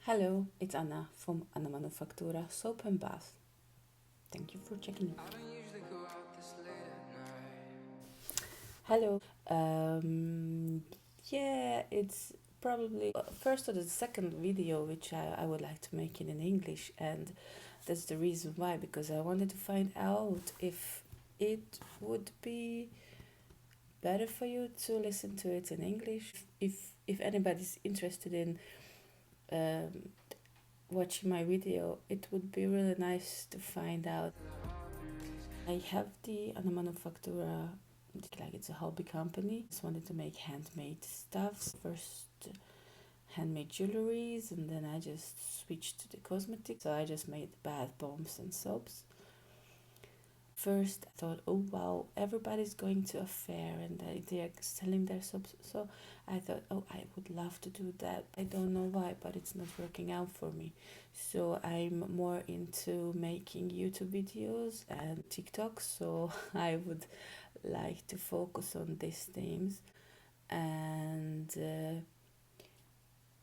Hello, it's Anna from Anna Manufaktúra Soap and Bath. Thank you for checking in. Hello. Yeah, it's probably first or the second video which I would like to make it in English, and that's the reason why, because I wanted to find out if it would be better for you to listen to it in English. If anybody's interested in um, watching my video, it would be really nice to find out. I have the Anna Manufaktúra, like it's a hobby company. Just wanted to make handmade stuff. First handmade jewelries, and then I just switched to the cosmetics. So I just made bath bombs and soaps. First I thought, oh wow, everybody's going to a fair and they're selling their soaps. So I thought, oh, I would love to do that. I don't know why, but it's not working out for me. So I'm more into making YouTube videos and TikToks. So I would like to focus on these themes. And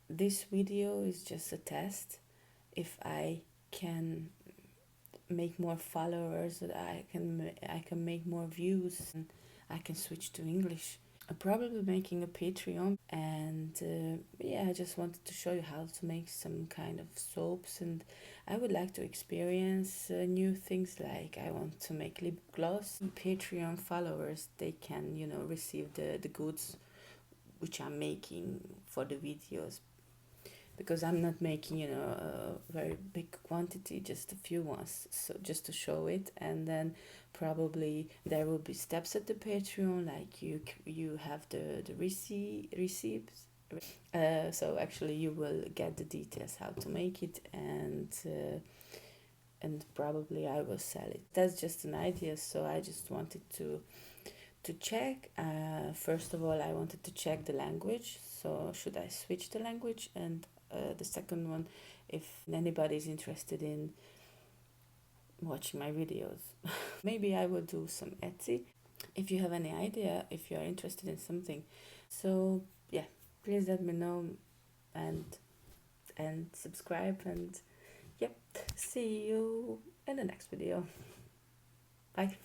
this video is just a test. If I can make more followers, that I can make more views, and I can switch to English. I'm probably making a Patreon, and yeah, I just wanted to show you how to make some kind of soaps, and I would like to experience new things. Like I want to make lip gloss. Patreon followers, they can receive the goods which I'm making for the videos, because I'm not making a very big quantity, just a few ones, so just to show it. And then probably there will be steps at the Patreon, like you have the receipts. So actually you will get the details how to make it, and probably I will sell it. That's just an idea, so I just wanted to check. First of all, I wanted to check the language. So should I switch the language? And the second one, if anybody is interested in watching my videos, maybe I will do some Etsy. If you have any idea, if you are interested in something, so yeah, please let me know, and subscribe, and yep, see you in the next video. Bye.